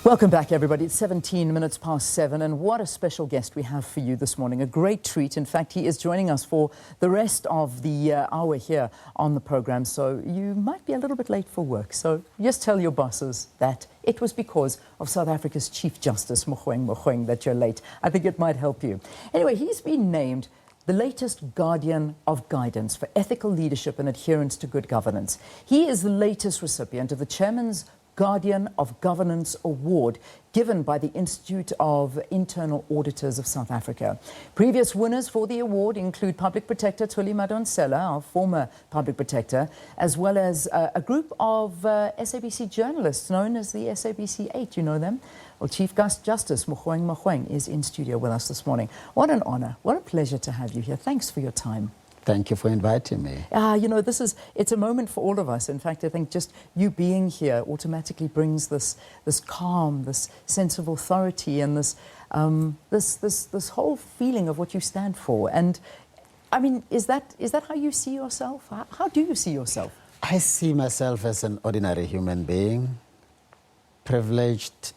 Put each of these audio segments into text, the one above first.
Welcome back, everybody. It's 17 minutes past 7, and what a special guest we have for you this morning. A great treat. In fact, he is joining us for the rest of the hour here on the program, so you might be a little bit late for work. So just tell your bosses that it was because of South Africa's Chief Justice Mogoeng Mogoeng that you're late. I think it might help you. Anyway, he's been named the latest guardian of guidance for ethical leadership and adherence to good governance. He is the latest recipient of the Chairman's Guardian of Governance Award given by the Institute of Internal Auditors of South Africa. Previous winners for the award include Public Protector Thuli Madonsela, our former Public Protector, as well as a group of SABC journalists known as the SABC 8. You know them? Well, Chief Justice Mogoeng Mogoeng is in studio with us this morning. What an honor. What a pleasure to have you here. Thanks for your time. Thank you for inviting me. You know, it's a moment for all of us. In fact, I think just you being here automatically brings this calm, this sense of authority, and this whole feeling of what you stand for. And I mean, is that how you see yourself? How do you see yourself? I see myself as an ordinary human being, privileged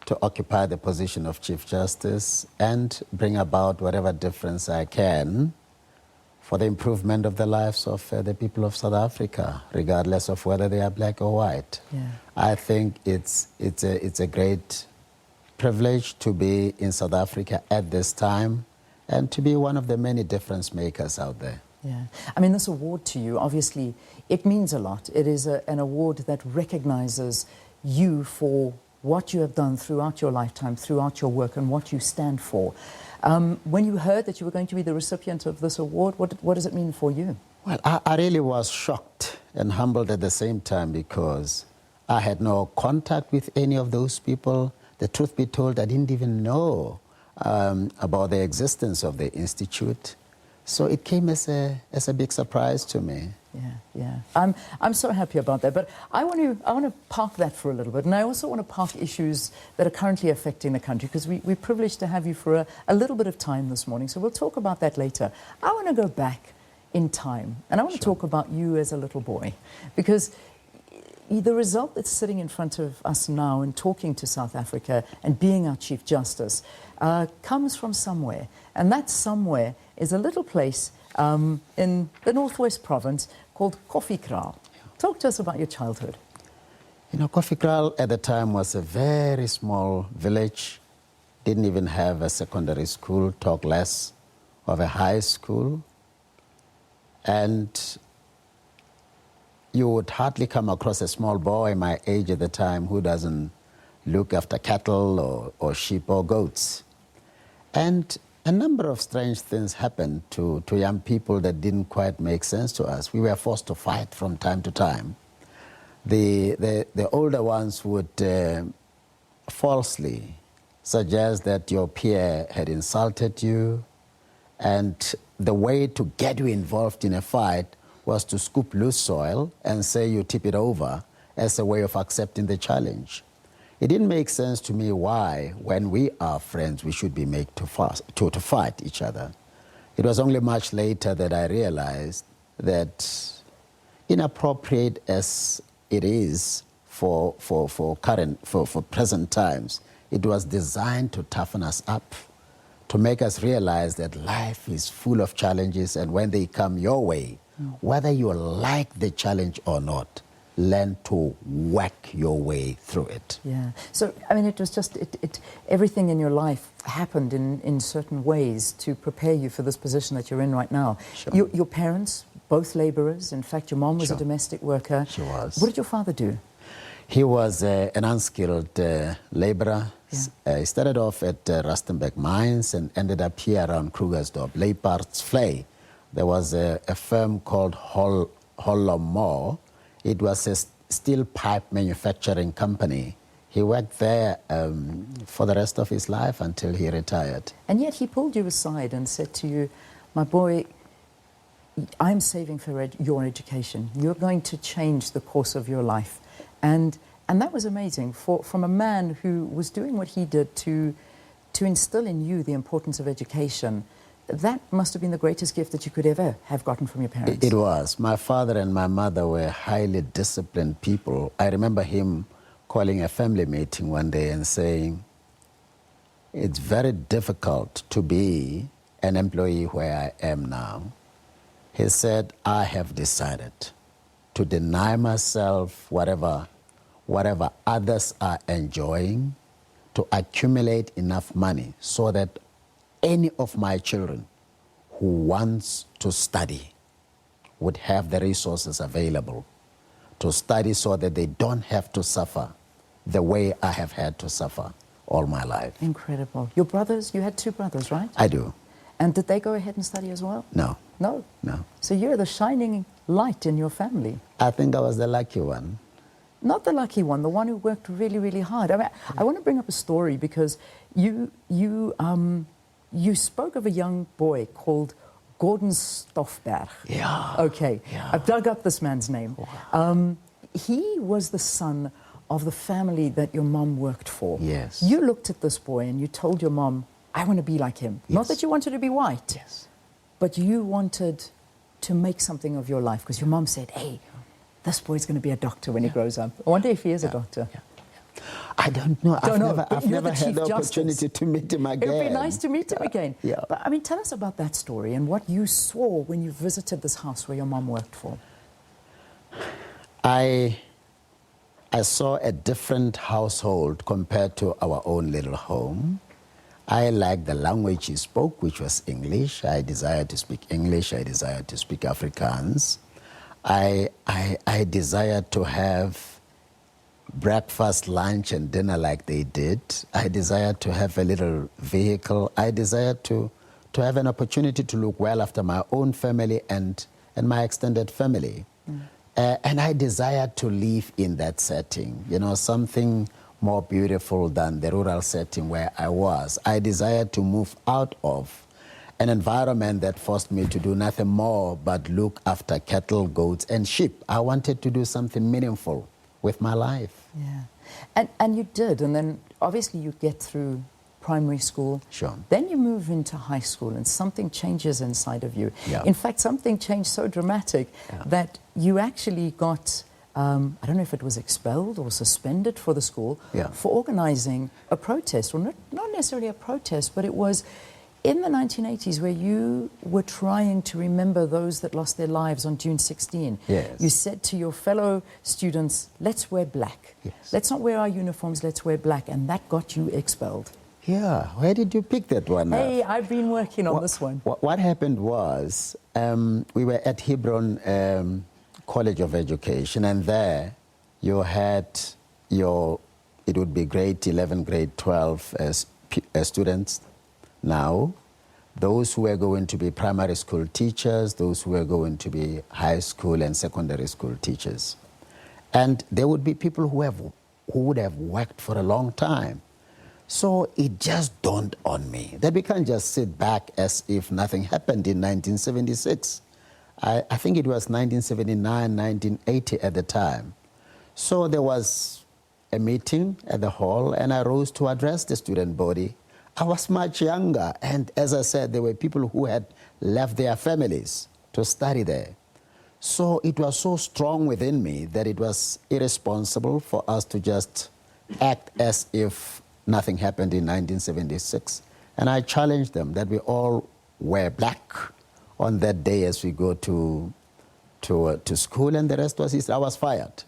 to occupy the position of Chief Justice and bring about whatever difference I can for the improvement of the lives of the people of South Africa, regardless of whether they are black or white. Yeah. I think it's a great privilege to be in South Africa at this time and to be one of the many difference makers out there. Yeah. I mean, this award to you, obviously, it means a lot. It is an award that recognizes you for what you have done throughout your lifetime, throughout your work, and what you stand for. When you heard that you were going to be the recipient of this award, what does it mean for you? Well, I really was shocked and humbled at the same time because I had no contact with any of those people. The truth be told, I didn't even know about the existence of the Institute. So it came as a big surprise to me. Yeah. I'm so happy about that. But I want to park that for a little bit, and I also want to park issues that are currently affecting the country, because we're privileged to have you for a little bit of time this morning. So we'll talk about that later. I want to go back in time, and I want to talk about you as a little boy, because the result that's sitting in front of us now and talking to South Africa and being our Chief Justice comes from somewhere, and that somewhere is a little place in the Northwest Province called Koffiekraal. Talk to us about your childhood. You know, Koffiekraal at the time was a very small village, didn't even have a secondary school, talk less of a high school. And you would hardly come across a small boy my age at the time who doesn't look after cattle or sheep or goats. And a number of strange things happened to young people that didn't quite make sense to us. We were forced to fight from time to time. The older ones would falsely suggest that your peer had insulted you, and the way to get you involved in a fight was to scoop loose soil and say you tip it over as a way of accepting the challenge. It didn't make sense to me why, when we are friends, we should be made to fight each other. It was only much later that I realized that, inappropriate as it is for present times, it was designed to toughen us up, to make us realize that life is full of challenges, and when they come your way, whether you like the challenge or not, learn to whack your way through it. Yeah. So, I mean, it was just, everything in your life happened in certain ways to prepare you for this position that you're in right now. Sure. Your parents, both laborers. In fact, your mom was a domestic worker. She was. What did your father do? He was an unskilled laborer. Yeah. He started off at Rustenburg Mines and ended up here around Krugersdorp, Leiparts Vlei. There was a firm called Holomore. It was a steel pipe manufacturing company. He worked there for the rest of his life until he retired. And yet he pulled you aside and said to you, my boy, I'm saving for your education. You're going to change the course of your life. And that was amazing from a man who was doing what he did to instill in you the importance of education. That must have been the greatest gift that you could ever have gotten from your parents. It was. My father and my mother were highly disciplined people. I remember him calling a family meeting one day and saying, it's very difficult to be an employee where I am now. He said, I have decided to deny myself whatever others are enjoying, to accumulate enough money so that any of my children who wants to study would have the resources available to study so that they don't have to suffer the way I have had to suffer all my life. Incredible. Your brothers, you had 2 brothers, right? I do. And did they go ahead and study as well? No. No? No. So you're the shining light in your family. I think I was the lucky one. Not the lucky one, the one who worked really, really hard. I mean, I want to bring up a story because you spoke of a young boy called Gordon Stoffberg. Yeah. Okay. Yeah. I've dug up this man's name. Wow. He was the son of the family that your mom worked for. Yes. You looked at this boy and you told your mom, I want to be like him. Yes. Not that you wanted to be white. Yes. But you wanted to make something of your life because your mom said, hey, this boy's going to be a doctor when he grows up. I wonder if he is a doctor. Yeah. I don't know. I've never had the opportunity to meet him again. It would be nice to meet him again. Yeah. But I mean, tell us about that story and what you saw when you visited this house where your mom worked for. I saw a different household compared to our own little home. I liked the language he spoke, which was English. I desired to speak English. I desired to speak Afrikaans. I desired to have breakfast, lunch, and dinner like they did. I desired to have a little vehicle. I desired to have an opportunity to look well after my own family and my extended family. And I desired to live in that setting, you know, something more beautiful than the rural setting where I was. I desired to move out of an environment that forced me to do nothing more but look after cattle, goats, and sheep. I wanted to do something meaningful with my life. Yeah. And you did, and then obviously you get through primary school. Sure. Then you move into high school and something changes inside of you. Yeah. In fact, something changed so dramatic that you actually got, I don't know if it was expelled or suspended for the school for organizing a protest. Well, not necessarily a protest, but it was in the 1980s where you were trying to remember those that lost their lives on June 16. Yes. You said to your fellow students, let's wear black. Yes. Let's not wear our uniforms, let's wear black. And that got you expelled. Yeah, where did you pick that one up? Hey, I've been working on this one. What happened was, we were at Hebron College of Education, and there you had it would be grade 11, grade 12 students now, those who were going to be primary school teachers, those who were going to be high school and secondary school teachers. And there would be people who would have worked for a long time. So it just dawned on me that we can't just sit back as if nothing happened in 1976. I think it was 1979, 1980 at the time. So there was a meeting at the hall, and I rose to address the student body. I was much younger, and as I said, there were people who had left their families to study there. So it was so strong within me that it was irresponsible for us to just act as if nothing happened in 1976. And I challenged them that we all wear black on that day as we go to school, and the rest was history. I was fired.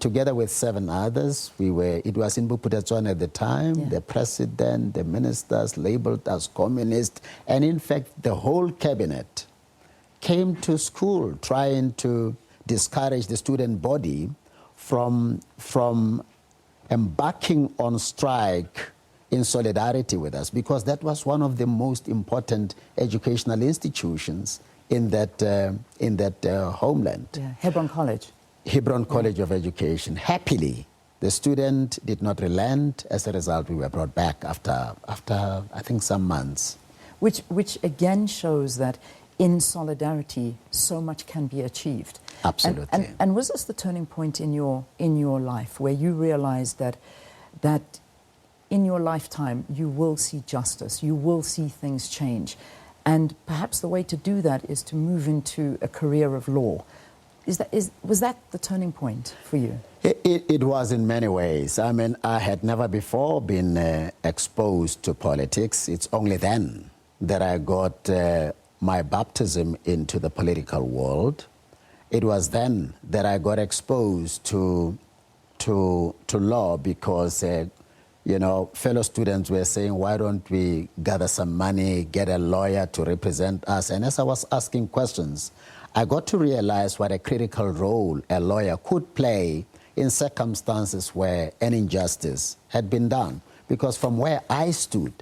Together with 7 others, it was in Buputatswana at the time, the president, the ministers labeled us communist, and in fact the whole cabinet came to school trying to discourage the student body from embarking on strike in solidarity with us, because that was one of the most important educational institutions in that homeland. Yeah. Hebron College. Hebron College of Education. Happily, the student did not relent. As a result, we were brought back after I think some months. Which again shows that in solidarity, so much can be achieved. Absolutely. And was this the turning point in your life where you realized that in your lifetime you will see justice, you will see things change, and perhaps the way to do that is to move into a career of law? Was that the turning point for you? It was in many ways. I mean, I had never before been exposed to politics. It's only then that I got my baptism into the political world. It was then that I got exposed to law because, you know, fellow students were saying, why don't we gather some money, get a lawyer to represent us? And as I was asking questions, I got to realize what a critical role a lawyer could play in circumstances where an injustice had been done. Because from where I stood,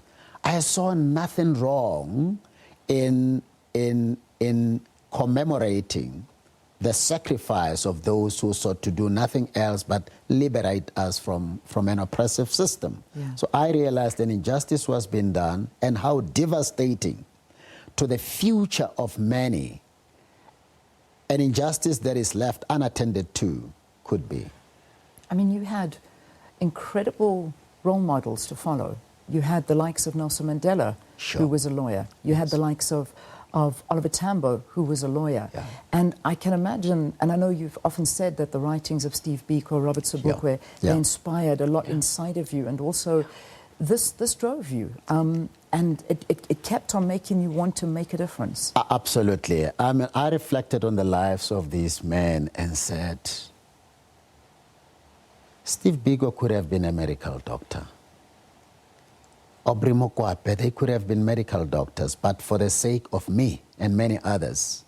I saw nothing wrong in commemorating the sacrifice of those who sought to do nothing else but liberate us from an oppressive system. Yeah. So I realized an injustice was being done and how devastating to the future of many an injustice that is left unattended to could be. I mean, you had incredible role models to follow. You had the likes of Nelson Mandela, Sure. who was a lawyer. You had the likes of Oliver Tambo, who was a lawyer. Yeah. And I can imagine, and I know you've often said that the writings of Steve Biko, Robert Sobukwe, they inspired a lot inside of you, and also this drove you, and it kept on making you want to make a difference. Absolutely. I mean, I reflected on the lives of these men and said, Steve Biko could have been a medical doctor. Aubrey Mokwape, they could have been medical doctors, but for the sake of me and many others,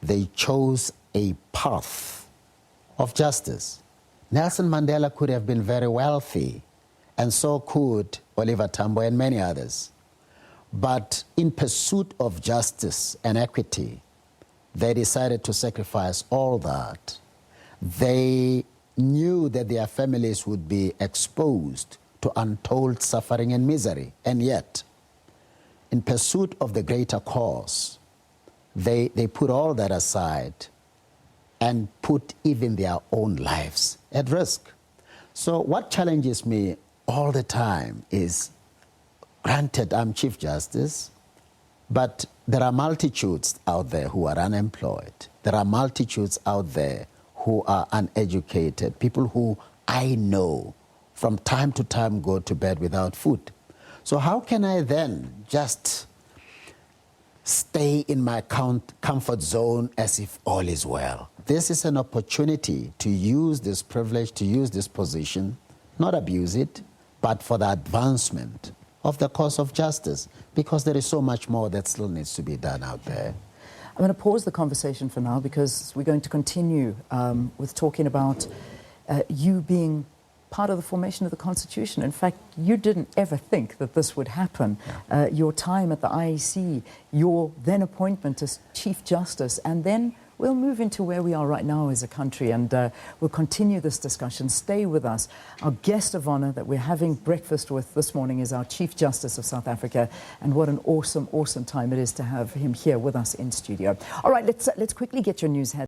they chose a path of justice. Nelson Mandela could have been very wealthy, and so could Oliver Tambo and many others. But in pursuit of justice and equity, they decided to sacrifice all that. They knew that their families would be exposed to untold suffering and misery. And yet, in pursuit of the greater cause, they put all that aside and put even their own lives at risk. So what challenges me all the time is, granted, I'm Chief Justice, but there are multitudes out there who are unemployed. There are multitudes out there who are uneducated, people who I know from time to time go to bed without food. So how can I then just stay in my comfort zone as if all is well? This is an opportunity to use this privilege, to use this position, not abuse it, but for the advancement of the cause of justice, because there is so much more that still needs to be done out there. I'm going to pause the conversation for now because we're going to continue with talking about you being part of the formation of the Constitution. In fact, you didn't ever think that this would happen. Yeah. Your time at the IEC, your then appointment as Chief Justice, and then we'll move into where we are right now as a country, and we'll continue this discussion. Stay with us. Our guest of honor that we're having breakfast with this morning is our Chief Justice of South Africa, and what an awesome, awesome time it is to have him here with us in studio. All right, let's quickly get your news head.